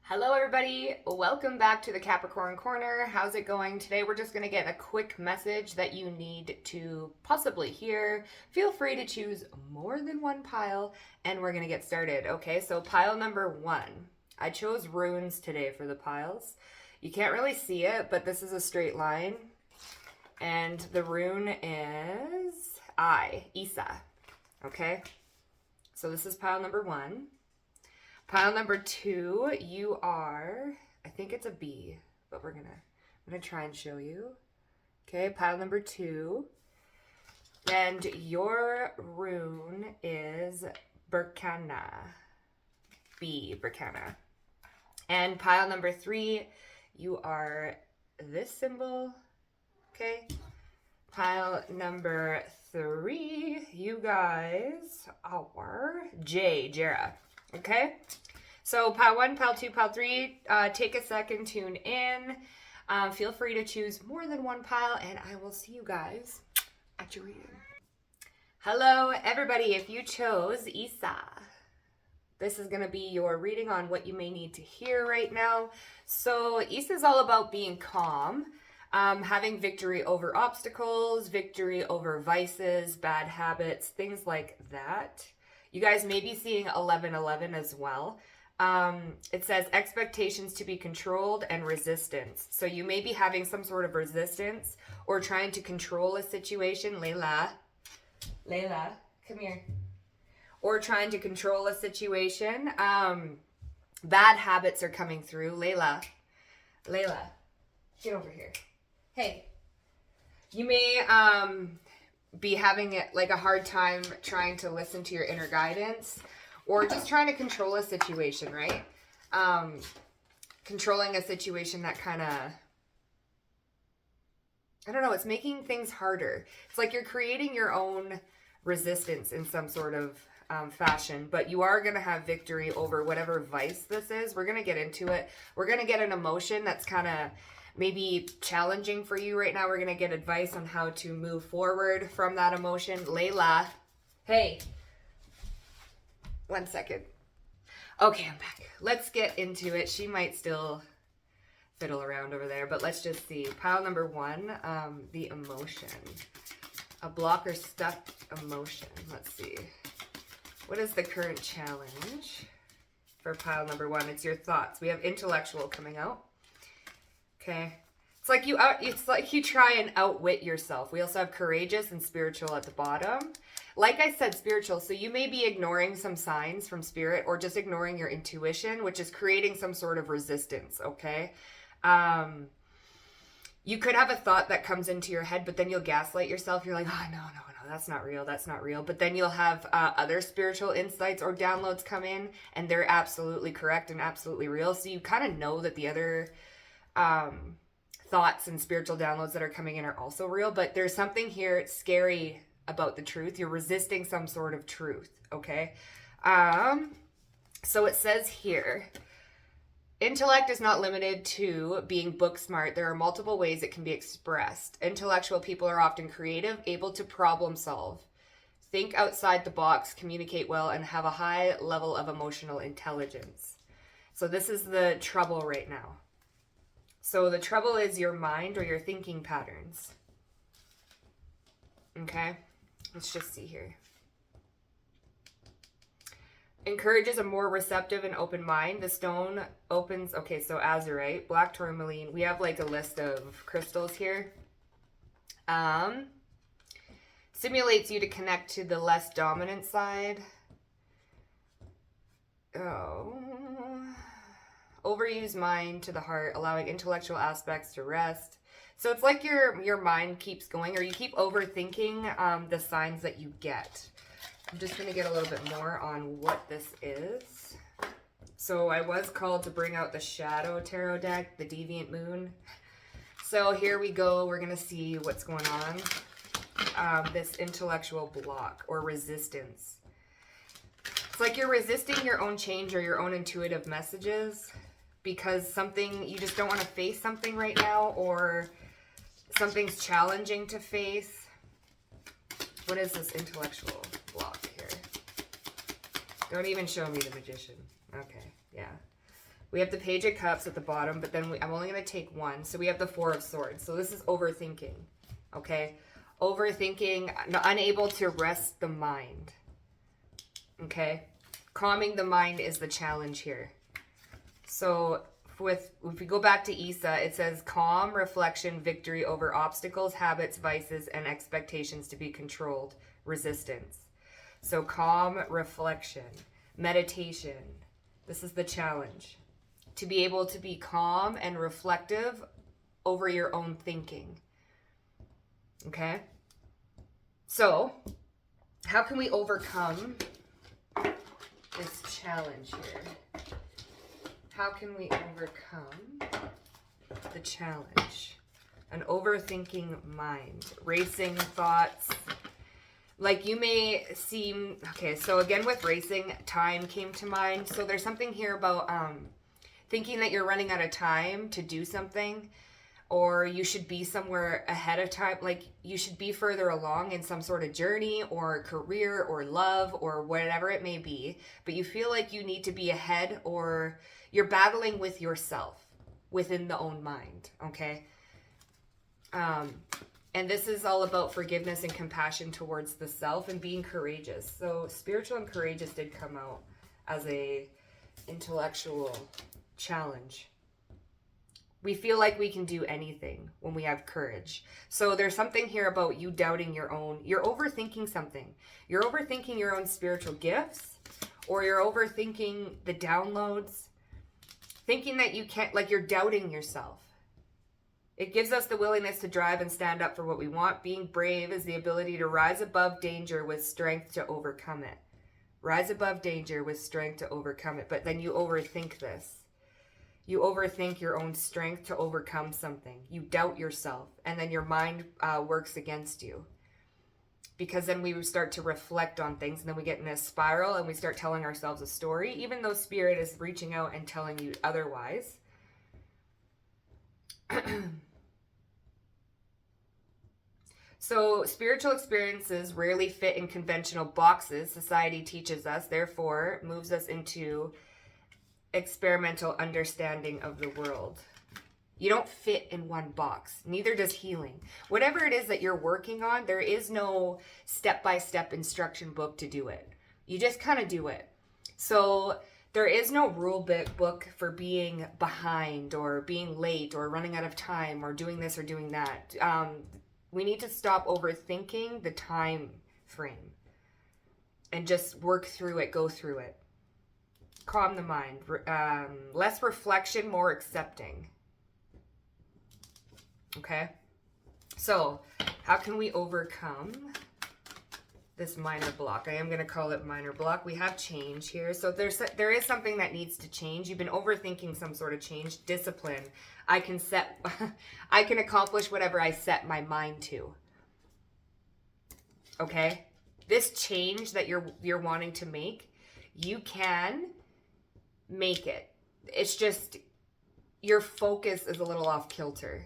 Hello everybody, welcome back to the Capricorn Corner. How's it going? Today we're just going to get a quick message that you need to possibly hear. Feel free to choose more than one pile and we're going to get started. Okay, so pile number 1. I chose runes today for the piles. You can't really see it, but this is a straight line. And the rune is Isa. Okay, so this is pile number 1. Pile number 2, you are, I think it's a B, but I'm gonna try and show you. Okay, pile number 2. And your rune is Berkana. B, Berkana. And pile number 3, you are this symbol. Okay. Pile number 3, you guys are J, Jera. Okay, so pile 1, pile 2, pile 3, take a second, tune in. Feel free to choose more than one pile, and I will see you guys at your reading. Hello, everybody. If you chose Isa, this is going to be your reading on what you may need to hear right now. So Isa is all about being calm, having victory over obstacles, victory over vices, bad habits, things like that. You guys may be seeing 1111 as well. It says expectations to be controlled and resistance. So you may be having some sort of resistance or trying to control a situation. Layla, come here. Or trying to control a situation. Bad habits are coming through. Layla, get over here. Hey, you may be having like a hard time trying to listen to your inner guidance or just trying to control a situation, right? Controlling a situation that kind of, I don't know, it's making things harder. It's like you're creating your own resistance in some sort of fashion, but you are going to have victory over whatever vice this is. We're going to get into it. We're going to get an emotion that's kind of maybe challenging for you right now. We're going to get advice on how to move forward from that emotion. Layla, hey, 1 second. Okay, I'm back. Let's get into it. She might still fiddle around over there, but let's just see. Pile number 1, the emotion. A block or stuck emotion. Let's see. What is the current challenge for pile number 1? It's your thoughts. We have intellectual coming out. Okay, it's like you try and outwit yourself. We also have courageous and spiritual at the bottom. Like I said, spiritual. So you may be ignoring some signs from spirit or just ignoring your intuition, which is creating some sort of resistance. Okay, you could have a thought that comes into your head, but then you'll gaslight yourself. You're like, oh no, that's not real. But then you'll have other spiritual insights or downloads come in, and they're absolutely correct and absolutely real. So you kind of know that the other thoughts and spiritual downloads that are coming in are also real, but there's something here scary about the truth. You're resisting some sort of truth. Okay. So it says here, intellect is not limited to being book smart. There are multiple ways it can be expressed. Intellectual people are often creative, able to problem solve, think outside the box, communicate well, and have a high level of emotional intelligence. So this is the trouble right now. So the trouble is your mind or your thinking patterns. Okay, let's just see here. Encourages a more receptive and open mind. The stone opens, okay, so azurite, black tourmaline. We have like a list of crystals here. Stimulates you to connect to the less dominant side. Overused mind to the heart, allowing intellectual aspects to rest. So it's like your mind keeps going, or you keep overthinking the signs that you get. I'm just going to get a little bit more on what this is. So I was called to bring out the Shadow Tarot deck, the Deviant Moon. So here we go. We're going to see what's going on. This intellectual block or resistance. It's like you're resisting your own change or your own intuitive messages because you just don't want to face something right now, or something's challenging to face. What is this intellectual block here? Don't even show me the Magician. Okay, yeah. We have the Page of Cups at the bottom, but then I'm only going to take one. So we have the Four of Swords. So this is overthinking, okay? Overthinking, unable to rest the mind, okay? Calming the mind is the challenge here. So if we go back to Isa, it says calm, reflection, victory over obstacles, habits, vices, and expectations to be controlled, resistance. So calm, reflection, meditation. This is the challenge. To be able to be calm and reflective over your own thinking. Okay? So, how can we overcome this challenge here? How can we overcome the challenge? An overthinking mind, racing thoughts. Like you may seem, okay, so again with racing, time came to mind. So there's something here about thinking that you're running out of time to do something, or you should be somewhere ahead of time. Like you should be further along in some sort of journey or career or love or whatever it may be. But you feel like you need to be ahead, or you're battling with yourself within the own mind, okay? And this is all about forgiveness and compassion towards the self and being courageous. So spiritual and courageous did come out as a intellectual challenge. We feel like we can do anything when we have courage. So there's something here about you doubting your own, you're overthinking something. You're overthinking your own spiritual gifts, or you're overthinking the downloads, thinking that you can't, like you're doubting yourself. It gives us the willingness to drive and stand up for what we want. Being brave is the ability to rise above danger with strength to overcome it. Rise above danger with strength to overcome it. But then you overthink this. You overthink your own strength to overcome something. You doubt yourself, and then your mind works against you. Because then we start to reflect on things, and then we get in a spiral, and we start telling ourselves a story, even though Spirit is reaching out and telling you otherwise. So spiritual experiences rarely fit in conventional boxes. Society teaches us, therefore, moves us into experimental understanding of the world. You don't fit in one box. Neither does healing. Whatever it is that you're working on, there is no step-by-step instruction book to do it. You just kind of do it. So there is no rule book for being behind or being late or running out of time or doing this or doing that. We need to stop overthinking the time frame and just work through it, go through it. Calm the mind. Less reflection, more accepting. Okay? So, how can we overcome this minor block? I am going to call it minor block. We have change here. So there is something that needs to change. You've been overthinking some sort of change. Discipline. I can accomplish whatever I set my mind to. Okay? This change that you're wanting to make, you can make it. It's just your focus is a little off kilter.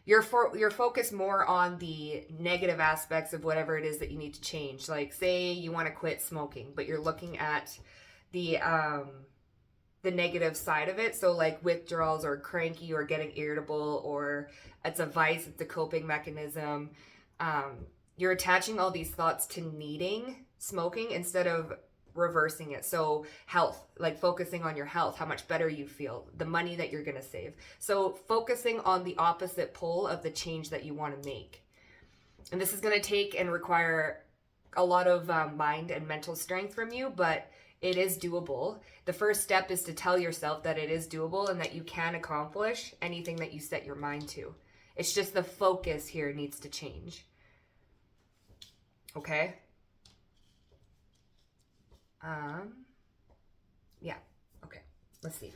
You're focused more on the negative aspects of whatever it is that you need to change. Like say you want to quit smoking, but you're looking at the negative side of it. So like withdrawals or cranky or getting irritable, or it's a vice, it's a coping mechanism. You're attaching all these thoughts to needing smoking instead of reversing it. So health, like focusing on your health, how much better you feel, the money that you're going to save. So focusing on the opposite pole of the change that you want to make. And this is going to take and require a lot of mind and mental strength from you, but it is doable. The first step is to tell yourself that it is doable and that you can accomplish anything that you set your mind to. It's just the focus here needs to change. Okay? Yeah. Okay. Let's see.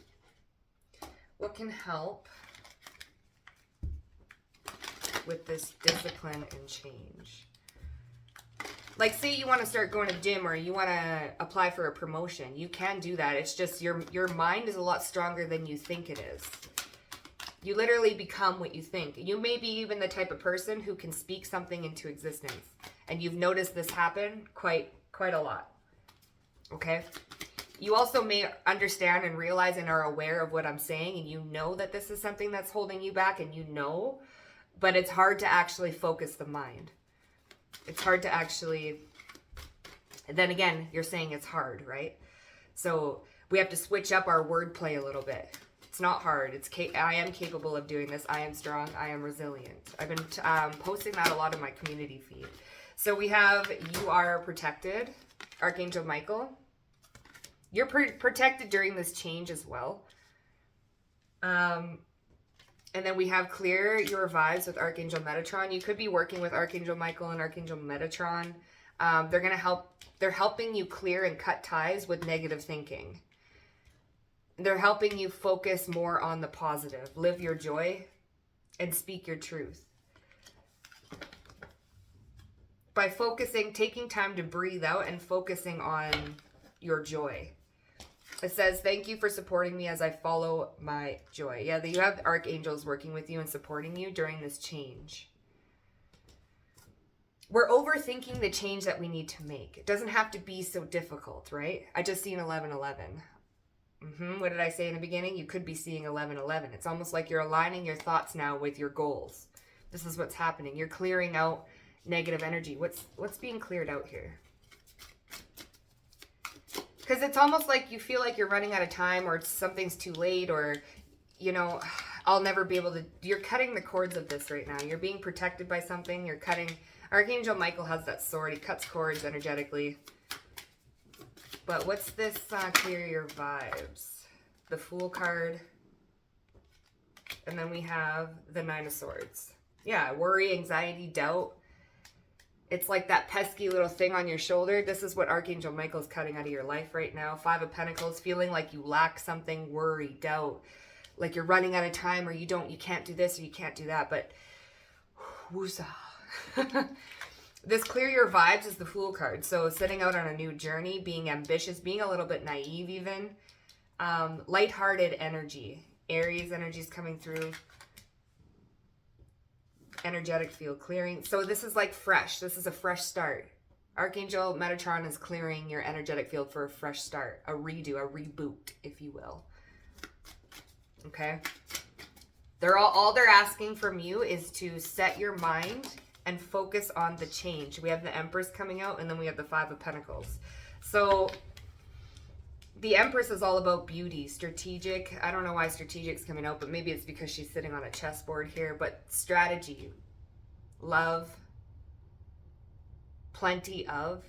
What can help with this discipline and change? Like say you want to start going to the gym, or you want to apply for a promotion. You can do that. It's just your mind is a lot stronger than you think it is. You literally become what you think. You may be even the type of person who can speak something into existence. And you've noticed this happen quite a lot. Okay? You also may understand and realize and are aware of what I'm saying, and you know that this is something that's holding you back, and you know, but it's hard to actually focus the mind. It's hard to actually, and then again, you're saying it's hard, right? So we have to switch up our wordplay a little bit. It's not hard. I am capable of doing this. I am strong. I am resilient. I've been posting that a lot in my community feed. So we have, you are protected, Archangel Michael. You're protected during this change as well. And then we have clear your vibes with Archangel Metatron. You could be working with Archangel Michael and Archangel Metatron. They're helping you clear and cut ties with negative thinking. They're helping you focus more on the positive. Live your joy and speak your truth. By focusing, taking time to breathe out and focusing on your joy. It says, thank you for supporting me as I follow my joy. Yeah, you have archangels working with you and supporting you during this change. We're overthinking the change that we need to make. It doesn't have to be so difficult, right? I just seen 1111. What did I say in the beginning? You could be seeing 1111. It's almost like you're aligning your thoughts now with your goals. This is what's happening. You're clearing out negative energy. What's being cleared out here? Because it's almost like you feel like you're running out of time, or something's too late, or, you know, I'll never be able to. You're cutting the cords of this right now. You're being protected by something. You're cutting. Archangel Michael has that sword. He cuts cords energetically. But what's this clear your vibes? The Fool card. And then we have the Nine of Swords. Yeah, worry, anxiety, doubt. It's like that pesky little thing on your shoulder. This is what Archangel Michael's cutting out of your life right now. Five of Pentacles, feeling like you lack something, worry, doubt. Like you're running out of time, or you can't do this, or you can't do that. But, woosah. This clear your vibes is the Fool card. So setting out on a new journey, being ambitious, being a little bit naive even. Lighthearted energy. Aries energy is coming through. Energetic field clearing. So this is like fresh. This is a fresh start. Archangel Metatron is clearing your energetic field for a fresh start. A redo, a reboot, if you will. Okay? All they're asking from you is to set your mind and focus on the change. We have the Empress coming out, and then we have the Five of Pentacles. So the Empress is all about beauty, strategic. I don't know why strategic's coming out, but maybe it's because she's sitting on a chessboard here. But strategy, love, plenty of.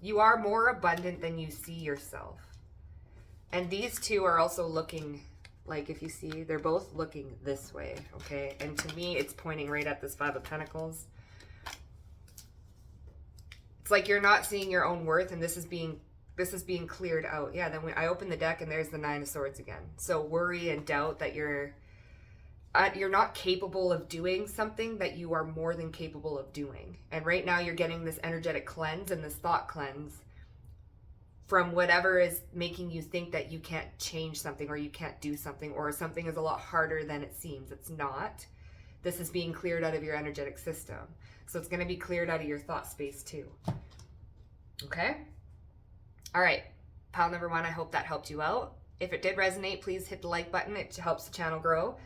You are more abundant than you see yourself. And these two are also looking, like if you see, they're both looking this way, okay? And to me, it's pointing right at this Five of Pentacles. It's like you're not seeing your own worth, and this is being cleared out. Yeah, then I open the deck and there's the Nine of Swords again. So worry and doubt that you're not capable of doing something that you are more than capable of doing. And right now you're getting this energetic cleanse and this thought cleanse from whatever is making you think that you can't change something, or you can't do something, or something is a lot harder than it seems. It's not. This is being cleared out of your energetic system. So it's going to be cleared out of your thought space too. Okay? All right, pile number one, I hope that helped you out. If it did resonate, please hit the like button. It helps the channel grow.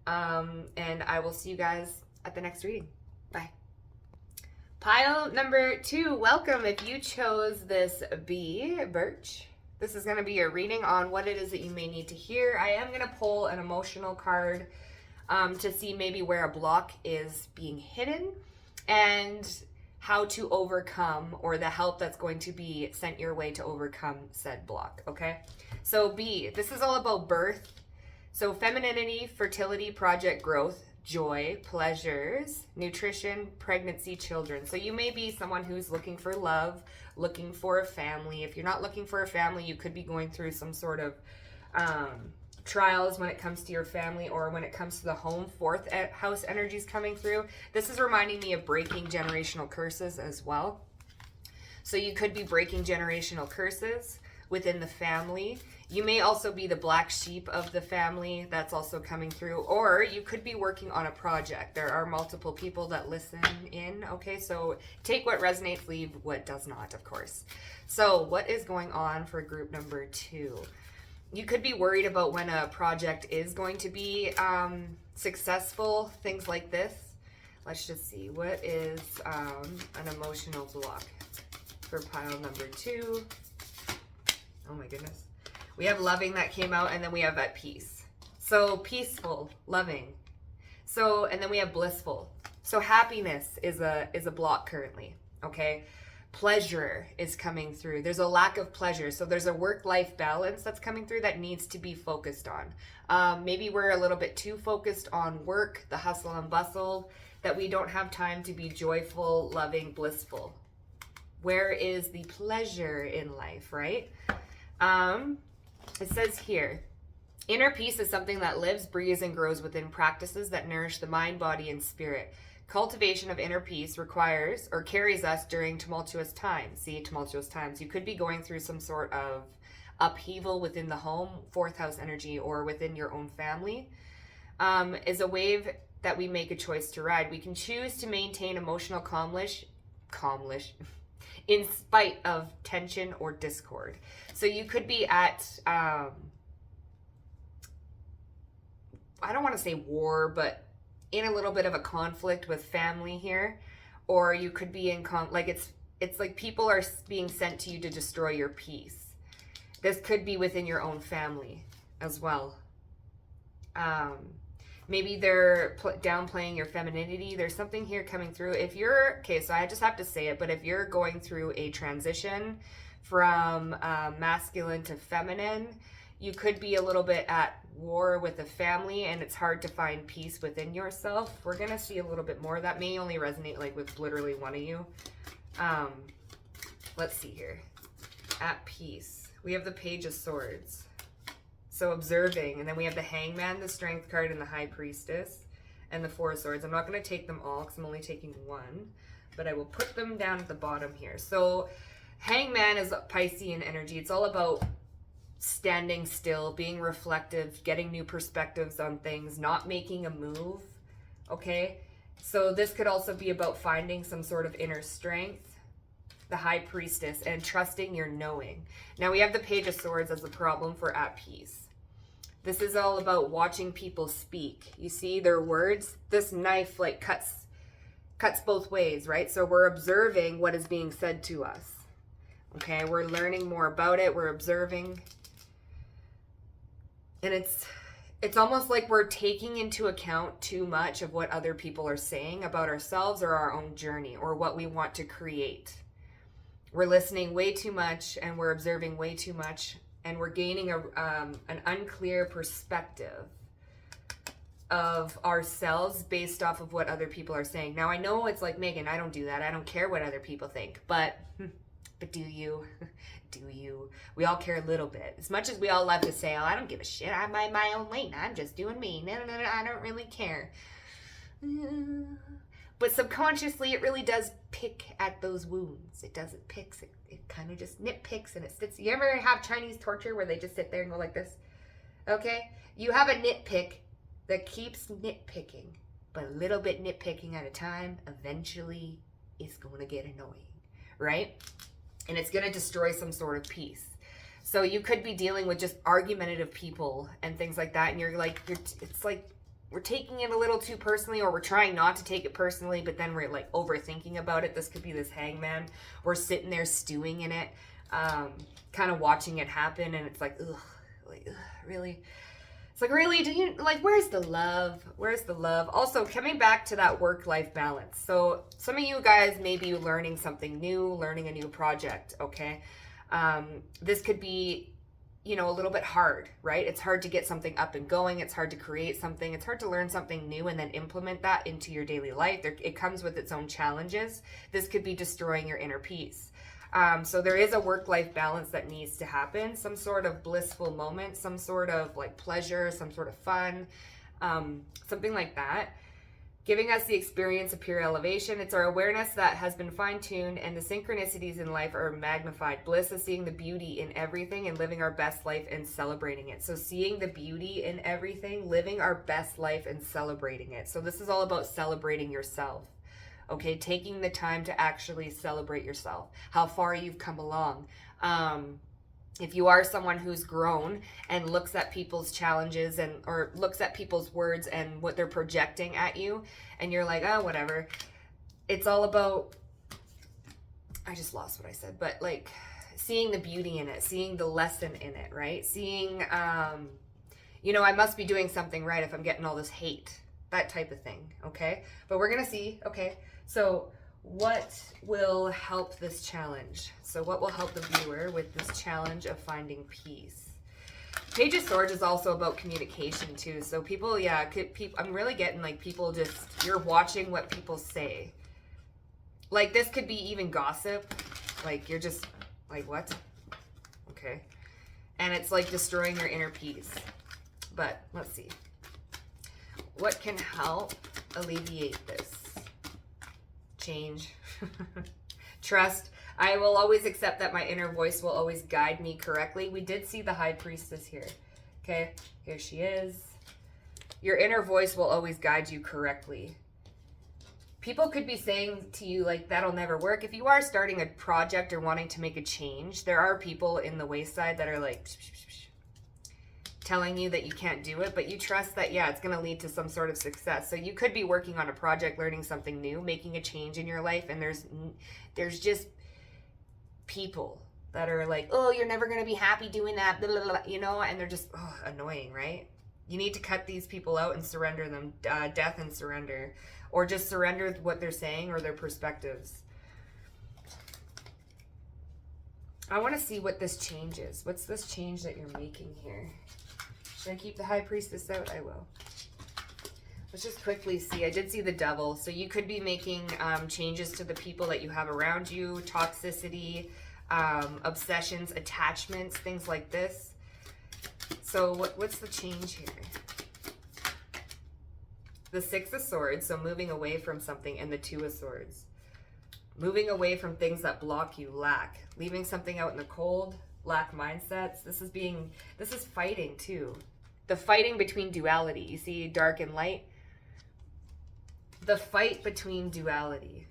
And I will see you guys at the next reading. Bye. Pile number two, welcome. If you chose this B, Birch, this is going to be your reading on what it is that you may need to hear. I am going to pull an emotional card to see maybe where a block is being hidden, and how to overcome, or the help that's going to be sent your way to overcome said block, okay? So B, this is all about birth. So femininity, fertility, project growth, joy, pleasures, nutrition, pregnancy, children. So you may be someone who's looking for love, looking for a family. If you're not looking for a family, you could be going through some sort of trials when it comes to your family, or when it comes to the home. Fourth house energies coming through. This is reminding me of breaking generational curses as well. So you could be breaking generational curses within the family. You may also be the black sheep of the family. That's also coming through. Or you could be working on a project. There are multiple people that listen in. Okay, so take what resonates, leave what does not, of course. So what is going on for group number 2? You could be worried about when a project is going to be successful, things like this. Let's just see. What is an emotional block for pile number 2? Oh my goodness. We have loving that came out, and then we have at peace. So peaceful, loving. So, and then we have blissful. So happiness is a block currently, okay? Pleasure is coming through. There's a lack of pleasure. So there's a work-life balance that's coming through that needs to be focused on. Maybe we're a little bit too focused on work, the hustle and bustle, that we don't have time to be joyful, loving, blissful. Where is the pleasure in life, right? It says here, inner peace is something that lives, breathes, and grows within practices that nourish the mind, body, and spirit. Cultivation of inner peace requires or carries us during tumultuous times. See, tumultuous times. You could be going through some sort of upheaval within the home, 4th house energy, or within your own family. Is a wave that we make a choice to ride. We can choose to maintain emotional calmness in spite of tension or discord. So you could be at, I don't want to say war, but in a little bit of a conflict with family here. Or you could be in, it's like people are being sent to you to destroy your peace. This could be within your own family as well. Maybe they're downplaying your femininity. There's something here coming through. If you're, okay, so I just have to say it, but if you're going through a transition from masculine to feminine, you could be a little bit at war with the family, and it's hard to find peace within yourself. We're going to see a little bit more. That may only resonate like with literally one of you. Let's see here. At peace. We have the Page of Swords. So observing, and then we have the Hangman, the Strength card, and the High Priestess, and the Four of Swords. I'm not going to take them all because I'm only taking one, but I will put them down at the bottom here. So Hangman is Piscean energy. It's all about standing still, being reflective, getting new perspectives on things, not making a move, okay? So this could also be about finding some sort of inner strength, the High Priestess, and trusting your knowing. Now we have the Page of Swords as the problem for at peace. This is all about watching people speak. You see their words? This knife like cuts both ways, right? So we're observing what is being said to us. Okay, we're learning more about it. We're observing. And it's almost like we're taking into account too much of what other people are saying about ourselves or our own journey or what we want to create. We're listening way too much and we're observing way too much, and we're gaining an unclear perspective of ourselves based off of what other people are saying. Now I know it's like, Megan, I don't do that. I don't care what other people think, but do you? Do you? We all care a little bit. As much as we all love to say, oh, I don't give a shit. I'm my own lane. I'm just doing me. No, I don't really care. But subconsciously, it really does pick at those wounds. It does. It picks. It kind of just nitpicks and it sits. You ever have Chinese torture where they just sit there and go like this? Okay? You have a nitpick that keeps nitpicking. But a little bit nitpicking at a time, eventually, it's going to get annoying. Right? And it's going to destroy some sort of peace. So you could be dealing with just argumentative people and things like that. And it's like, we're taking it a little too personally, or we're trying not to take it personally, but then we're like overthinking about it. This could be this Hangman. We're sitting there stewing in it, kind of watching it happen. And it's like, ugh, really? It's like, really, do you, like, where's the love? Where's the love? Also, coming back to that work-life balance. So some of you guys may be learning something new, learning a new project, okay? This could be, you know, a little bit hard, right? It's hard to get something up and going. It's hard to create something. It's hard to learn something new and then implement that into your daily life. It comes with its own challenges. This could be destroying your inner peace. So there is a work-life balance that needs to happen, some sort of blissful moment, some sort of like pleasure, some sort of fun, something like that. Giving us the experience of pure elevation. It's our awareness that has been fine-tuned, and the synchronicities in life are magnified. Bliss is seeing the beauty in everything and living our best life and celebrating it. So seeing the beauty in everything, living our best life and celebrating it. So this is all about celebrating yourself. Okay, taking the time to actually celebrate yourself, how far you've come along. If you are someone who's grown and looks at people's challenges or looks at people's words and what they're projecting at you, and you're like, oh, whatever. It's all about, I just lost what I said, but like seeing the beauty in it, seeing the lesson in it, right? Seeing, you know, I must be doing something right if I'm getting all this hate, that type of thing, okay? But we're going to see, okay? So what will help this challenge? So what will help the viewer with this challenge of finding peace? Page of Swords is also about communication too. So people, yeah, I'm really getting like people just, you're watching what people say. Like this could be even gossip. Like you're just like, what? Okay. And it's like destroying your inner peace. But let's see. What can help alleviate this? Change. Trust. I will always accept that my inner voice will always guide me correctly. We did see the High Priestess here. Okay, here she is. Your inner voice will always guide you correctly. People could be saying to you like, that'll never work. If you are starting a project or wanting to make a change, there are people in the wayside that are like telling you that you can't do it, but you trust that, yeah, it's going to lead to some sort of success. So you could be working on a project, learning something new, making a change in your life, and there's just people that are like, oh, you're never going to be happy doing that, blah, blah, blah, you know, and they're just annoying, right? You need to cut these people out and surrender them, death and surrender, or just surrender what they're saying or their perspectives. I want to see what this change is. What's this change that you're making here? Should I keep the High Priestess out? I will. Let's just quickly see. I did see the Devil. So you could be making changes to the people that you have around you, toxicity, obsessions, attachments, things like this. So what's the change here? The Six of Swords, so moving away from something, and the Two of Swords. Moving away from things that block you, lack. Leaving something out in the cold, lack mindsets. This is fighting too. The fighting between duality. You see dark and light? The fight between duality.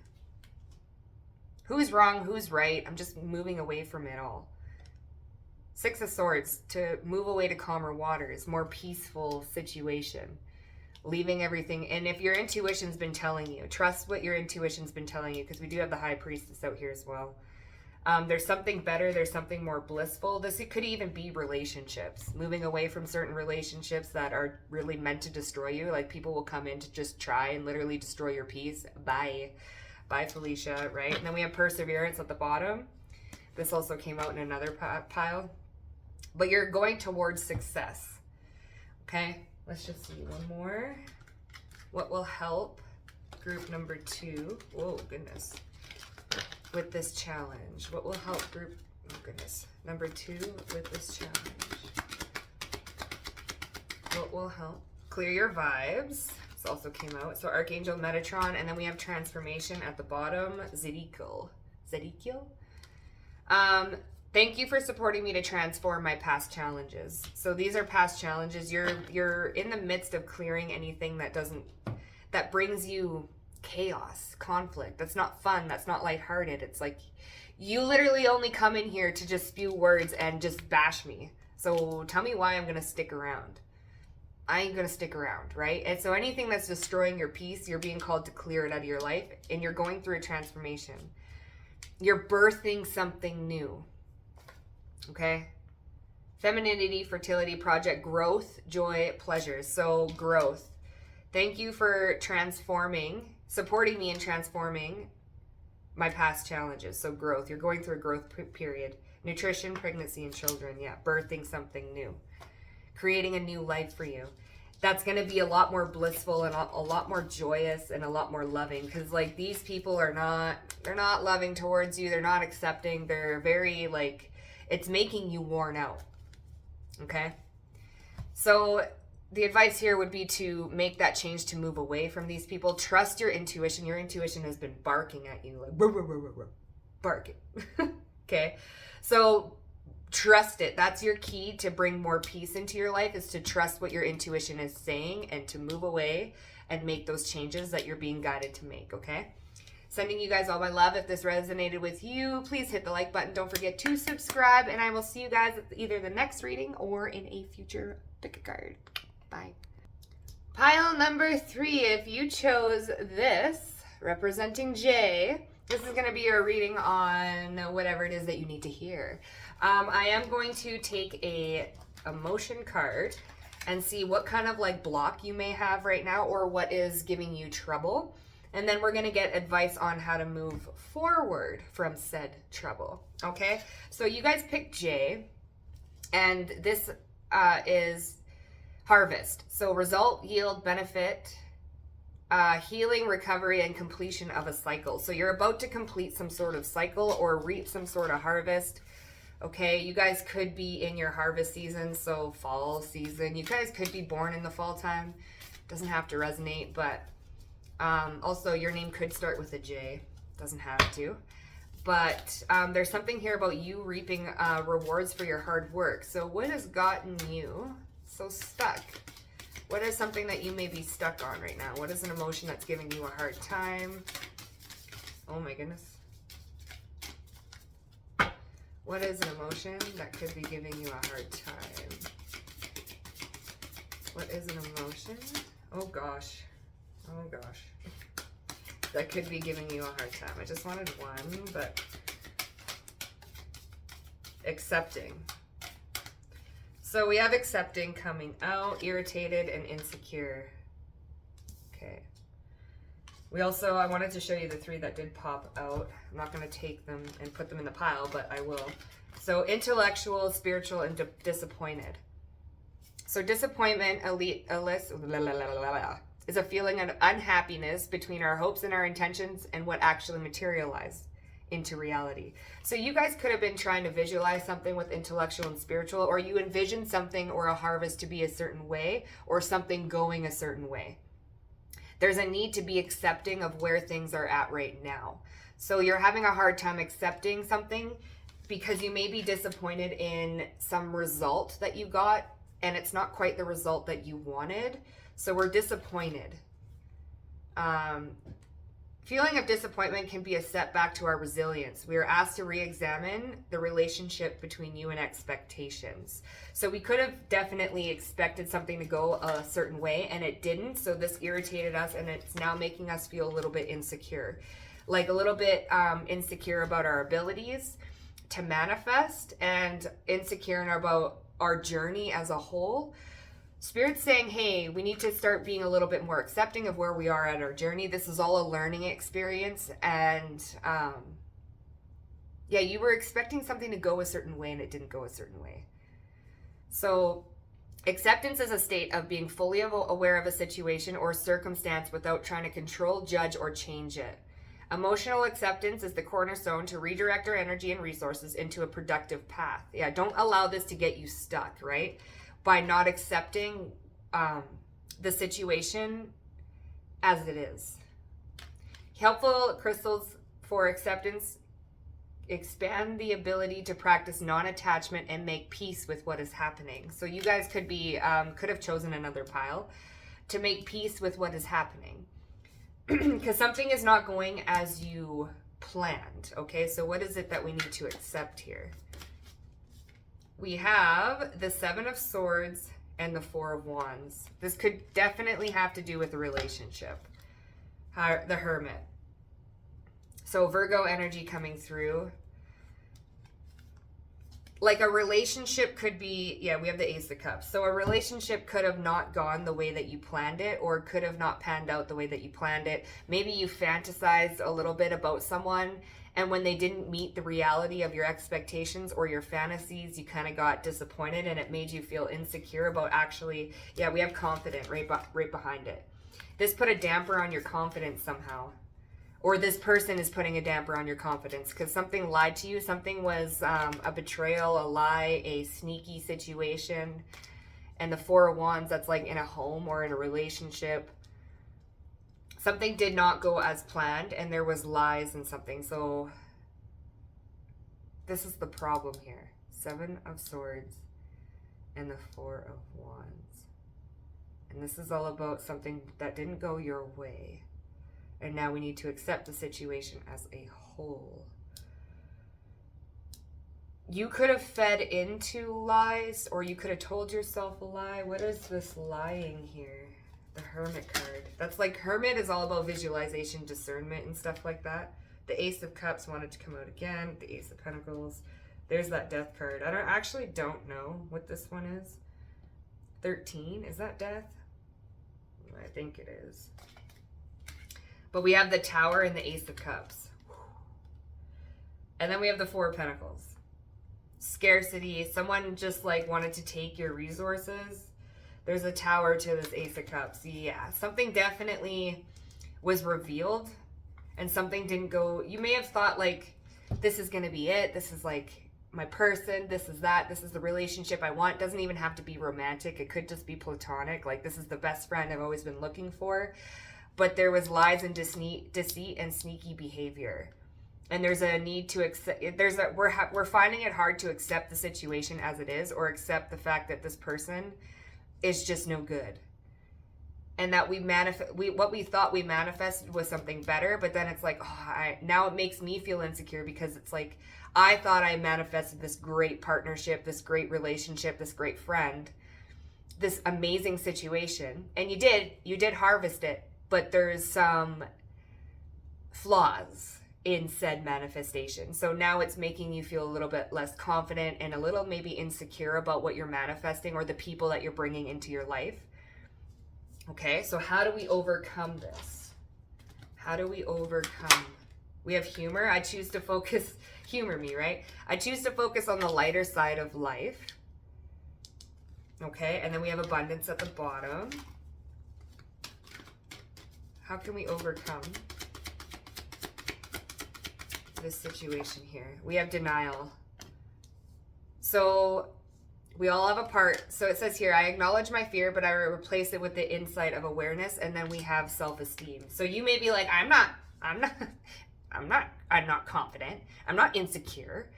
Who's wrong? Who's right? I'm just moving away from it all. Six of Swords, to move away to calmer waters, more peaceful situation. Leaving everything. And if your intuition's been telling you, trust what your intuition's been telling you, because we do have the High Priestess out here as well. There's something better. There's something more blissful. It could even be relationships. Moving away from certain relationships that are really meant to destroy you. Like people will come in to just try and literally destroy your peace. Bye. Bye, Felicia, right? And then we have Perseverance at the bottom. This also came out in another pile. But you're going towards success. Okay? Let's just see one more. What will help group number 2? Whoa, goodness. With this challenge. What will help group, oh goodness, number 2 with this challenge? What will help? Clear your vibes. This also came out. So Archangel Metatron, and then we have Transformation at the bottom. Zedekiel. Thank you for supporting me to transform my past challenges. So these are past challenges. You're in the midst of clearing anything that brings you chaos, conflict. That's not fun. That's not lighthearted. It's like you literally only come in here to just spew words and just bash me. So tell me why I'm going to stick around. I ain't going to stick around, right? And so anything that's destroying your peace, you're being called to clear it out of your life, and you're going through a transformation. You're birthing something new. Okay? Femininity, fertility, project, growth, joy, pleasures. So growth. Thank you for supporting me in transforming my past challenges. So growth. You're going through a growth period. Nutrition, pregnancy, and children. Yeah, birthing something new. Creating a new life for you. That's going to be a lot more blissful and a lot more joyous and a lot more loving, because like these people they're not loving towards you. They're not accepting. They're very like, it's making you worn out. Okay? So the advice here would be to make that change, to move away from these people. Trust your intuition. Your intuition has been barking at you, like barking. Okay, so trust it. That's your key to bring more peace into your life, is to trust what your intuition is saying and to move away and make those changes that you're being guided to make. Okay, sending you guys all my love. If this resonated with you, please hit the like button. Don't forget to subscribe, and I will see you guys at either the next reading or in a future pick a card. Bye. Pile number 3, if you chose this, representing J, this is going to be your reading on whatever it is that you need to hear. I am going to take a emotion card and see what kind of like block you may have right now, or what is giving you trouble. And then we're going to get advice on how to move forward from said trouble. Okay, so you guys picked J, and this is harvest. So result, yield, benefit, healing, recovery, and completion of a cycle. So you're about to complete some sort of cycle or reap some sort of harvest. Okay, you guys could be in your harvest season, so fall season. You guys could be born in the fall time. Doesn't have to resonate, but also your name could start with a J. Doesn't have to. But there's something here about you reaping rewards for your hard work. So what has gotten you so stuck? What is something that you may be stuck on right now? What is an emotion that's giving you a hard time? Oh my goodness. What is an emotion that could be giving you a hard time? What is an emotion? Oh gosh. Oh gosh. That could be giving you a hard time. I just wanted one, but accepting. So we have accepting coming out, irritated and insecure. Okay. I wanted to show you the 3 that did pop out. I'm not going to take them and put them in the pile, but I will. So intellectual, spiritual, and disappointed. So disappointment, is a feeling of unhappiness between our hopes and our intentions and what actually materialized into reality. So you guys could have been trying to visualize something with intellectual and spiritual, or you envisioned something or a harvest to be a certain way, or something going a certain way. There's a need to be accepting of where things are at right now. So you're having a hard time accepting something because you may be disappointed in some result that you got, and it's not quite the result that you wanted. So we're disappointed. Feeling of disappointment can be a setback to our resilience. We are asked to re-examine the relationship between you and expectations. So we could have definitely expected something to go a certain way, and it didn't. So this irritated us, and it's now making us feel a little bit insecure. Like a little bit insecure about our abilities to manifest, and insecure about our journey as a whole. Spirit's saying, hey, we need to start being a little bit more accepting of where we are at our journey. This is all a learning experience. And yeah, you were expecting something to go a certain way and it didn't go a certain way. So acceptance is a state of being fully aware of a situation or circumstance without trying to control, judge, or change it. Emotional acceptance is the cornerstone to redirect our energy and resources into a productive path. Yeah, don't allow this to get you stuck, right? By not accepting the situation as it is. Helpful crystals for acceptance expand the ability to practice non-attachment and make peace with what is happening. So you guys could have chosen another pile to make peace with what is happening. Because something is not going as you planned. Okay, so what is it that we need to accept here? We have the 7 of Swords and the 4 of Wands. This could definitely have to do with a relationship. The Hermit. So Virgo energy coming through. Like a relationship could be, yeah, we have the Ace of Cups. So a relationship could have not gone the way that you planned it, or could have not panned out the way that you planned it. Maybe you fantasized a little bit about someone, and when they didn't meet the reality of your expectations or your fantasies, you kind of got disappointed, and it made you feel insecure about actually, yeah, we have confident right behind it. This put a damper on your confidence somehow. Or this person is putting a damper on your confidence because something lied to you. Something was a betrayal, a lie, a sneaky situation. And the Four of Wands, that's like in a home or in a relationship. Something did not go as planned and there was lies and something. So this is the problem here. Seven of Swords and the Four of Wands. And this is all about something that didn't go your way. And now we need to accept the situation as a whole. You could have fed into lies, or you could have told yourself a lie. What is this lying here? The Hermit card. That's like, Hermit is all about visualization, discernment, and stuff like that. The Ace of Cups wanted to come out again. The Ace of Pentacles. There's that Death card. I actually don't know what this one is. 13. Is that Death? I think it is. But we have the Tower and the Ace of Cups. And then we have the Four of Pentacles. Scarcity. Someone just like wanted to take your resources. There's a Tower to this Ace of Cups. Yeah, something definitely was revealed and something didn't go. You may have thought like, this is going to be it. This is like my person. This is that. This is the relationship I want. It doesn't even have to be romantic. It could just be platonic. Like, this is the best friend I've always been looking for. But there was lies and deceit and sneaky behavior. And there's a need to accept, we're finding it hard to accept the situation as it is, or accept the fact that this person is just no good. And that what we thought we manifested was something better, but then it's like, now it makes me feel insecure, because it's like, I thought I manifested this great partnership, this great relationship, this great friend, this amazing situation. And you did harvest it, but there's some flaws in said manifestation. So now it's making you feel a little bit less confident and a little maybe insecure about what you're manifesting or the people that you're bringing into your life. Okay, so how do we overcome this? How do we overcome? We have humor. I choose to focus, humor me, right? I choose to focus on the lighter side of life. Okay, and then we have abundance at the bottom. How can we overcome this situation here? We have denial. So we all have a part. So it says here, I acknowledge my fear, but I replace it with the insight of awareness. And then we have self-esteem. So you may be like, I'm not confident. I'm not insecure.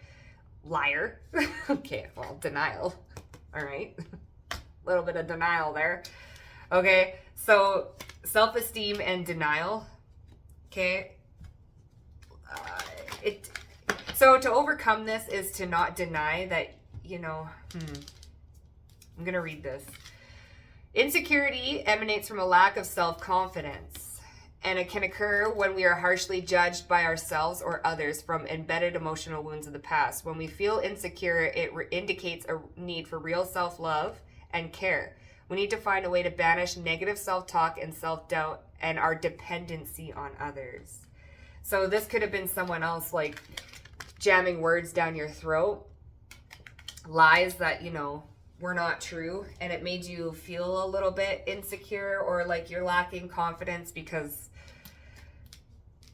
Liar. Okay, well, denial. All right. A little bit of denial there. Okay, so self-esteem and denial. Okay. So to overcome this is to not deny that, you know, I'm going to read this. Insecurity emanates from a lack of self-confidence, and it can occur when we are harshly judged by ourselves or others from embedded emotional wounds of the past. When we feel insecure, it indicates a need for real self-love and care. We need to find a way to banish negative self-talk and self-doubt and our dependency on others. So this could have been someone else like jamming words down your throat, lies that, you know, were not true, and it made you feel a little bit insecure or like you're lacking confidence because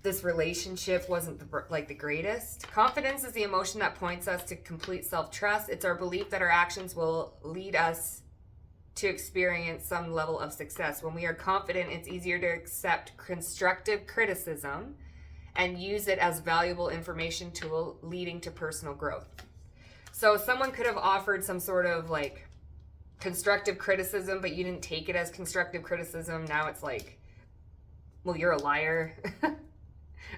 this relationship wasn't the greatest. Confidence is the emotion that points us to complete self-trust. It's our belief that our actions will lead us to experience some level of success. When we are confident, it's easier to accept constructive criticism and use it as valuable information tool leading to personal growth. So someone could have offered some sort of like constructive criticism, but you didn't take it as constructive criticism. Now it's like, well, you're a liar.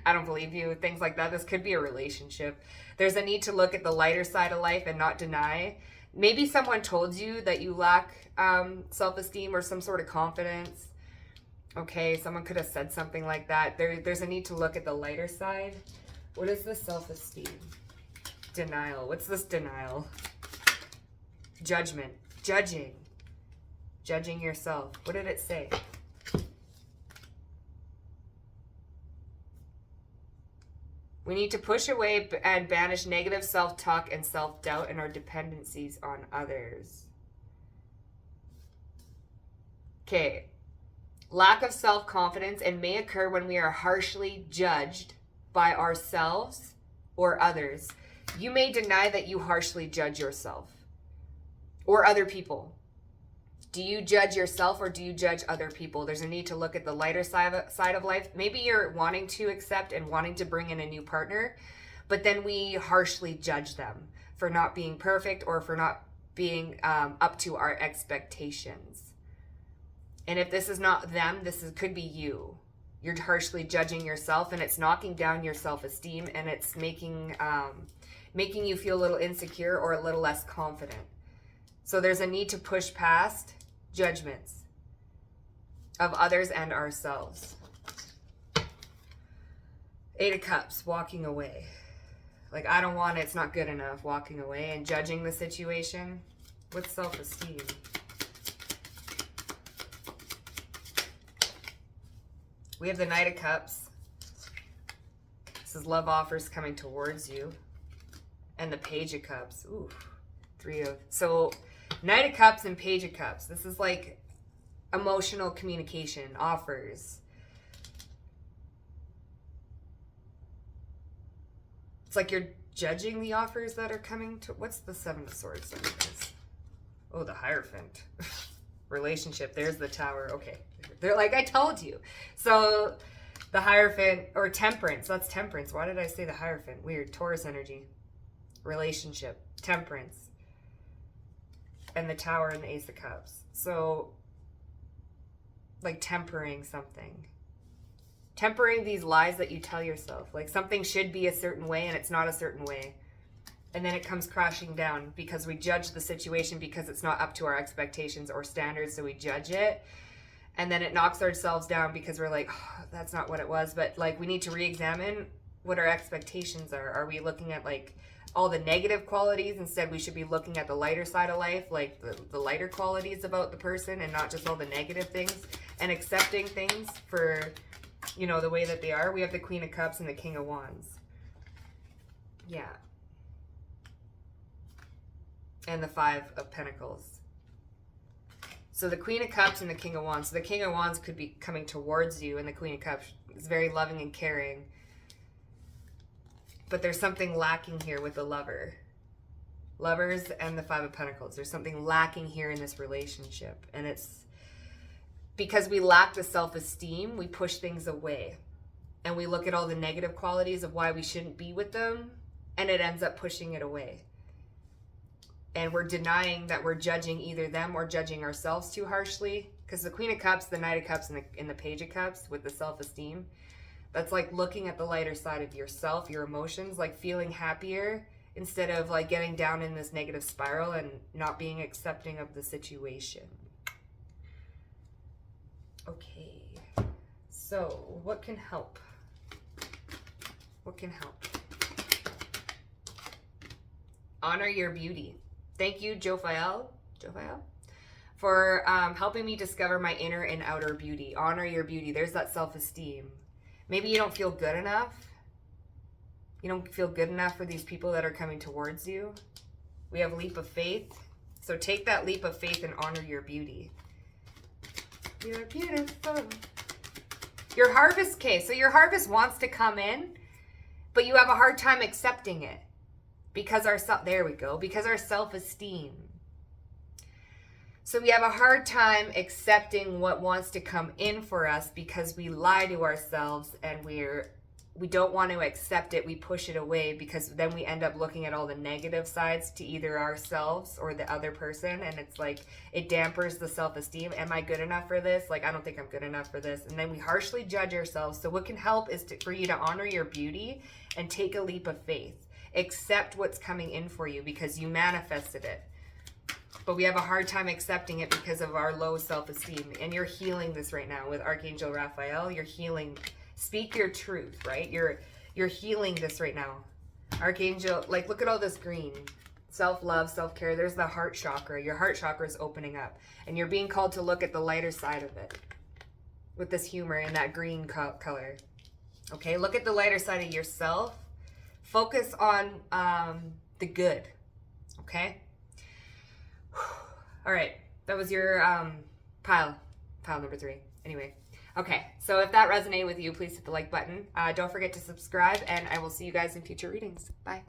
I don't believe you. Things like that. This could be a relationship. There's a need to look at the lighter side of life and not deny. Maybe someone told you that you lack self-esteem or some sort of confidence. Okay, someone could have said something like that. There's a need to look at the lighter side. What is this self-esteem? Denial. What's this denial? Judgment. Judging. Judging yourself. What did it say? We need to push away and banish negative self-talk and self-doubt and our dependencies on others. Okay. Lack of self-confidence and may occur when we are harshly judged by ourselves or others. You may deny that you harshly judge yourself or other people. Do you judge yourself or do you judge other people? There's a need to look at the lighter side of life. Maybe you're wanting to accept and wanting to bring in a new partner, but then we harshly judge them for not being perfect or for not being up to our expectations. And if this is not them, could be you. You're harshly judging yourself, and it's knocking down your self-esteem, and it's making you feel a little insecure or a little less confident. So there's a need to push past judgments of others and ourselves. 8 of Cups, walking away. Like, I don't want it, it's not good enough, walking away and judging the situation with self-esteem. We have the Knight of Cups. This is love offers coming towards you. And the Page of Cups. Ooh, so Knight of Cups and Page of Cups. This is like emotional communication, offers. It's like you're judging the offers that are coming to... What's the Seven of Swords? Oh, the Hierophant. Relationship. There's the Tower. Okay. They're like, I told you. So the Hierophant, or Temperance. That's Temperance. Why did I say the Hierophant? Weird. Taurus energy. Relationship. Temperance. And the Tower and the Ace of Cups. So, like tempering something. Tempering these lies that you tell yourself. Like something should be a certain way and it's not a certain way. And then it comes crashing down because we judge the situation because it's not up to our expectations or standards, so we judge it. And then it knocks ourselves down because we're like, oh, that's not what it was. But like, we need to re-examine what our expectations are. Are we looking at like all the negative qualities? Instead, we should be looking at the lighter side of life, like the lighter qualities about the person and not just all the negative things, and accepting things for, you know, the way that they are. We have the Queen of Cups and the King of Wands. Yeah. And the Five of Pentacles. So the Queen of Cups and the King of Wands. So the King of Wands could be coming towards you, and the Queen of Cups is very loving and caring. But there's something lacking here with the Lover. Lovers and the Five of Pentacles. There's something lacking here in this relationship. And it's because we lack the self-esteem, we push things away. And we look at all the negative qualities of why we shouldn't be with them, and it ends up pushing it away. And we're denying that we're judging either them or judging ourselves too harshly. Because the Queen of Cups, the Knight of Cups, and the Page of Cups with the self-esteem, that's like looking at the lighter side of yourself, your emotions, like feeling happier instead of like getting down in this negative spiral and not being accepting of the situation. Okay, so what can help? What can help? Honor your beauty. Thank you, Jophiel, for helping me discover my inner and outer beauty. Honor your beauty. There's that self-esteem. Maybe you don't feel good enough. You don't feel good enough for these people that are coming towards you. We have leap of faith. So take that leap of faith and honor your beauty. You're beautiful. Your harvest case. So your harvest wants to come in, but you have a hard time accepting it. Because our self-esteem. So we have a hard time accepting what wants to come in for us because we lie to ourselves and we don't want to accept it. We push it away because then we end up looking at all the negative sides to either ourselves or the other person, and it's like it dampers the self-esteem. Am I good enough for this? Like, I don't think I'm good enough for this. And then we harshly judge ourselves. So what can help is for you to honor your beauty and take a leap of faith. Accept what's coming in for you because you manifested it. But we have a hard time accepting it because of our low self-esteem. And you're healing this right now with Archangel Raphael. You're healing. Speak your truth, right? You're healing this right now. Archangel, like, look at all this green. Self-love, self-care. There's the heart chakra. Your heart chakra is opening up. And you're being called to look at the lighter side of it. With this humor and that green color. Okay, look at the lighter side of yourself. Focus on the good, okay? All right, that was your pile number 3. Anyway, okay, so if that resonated with you, please hit the like button. Don't forget to subscribe, and I will see you guys in future readings. Bye.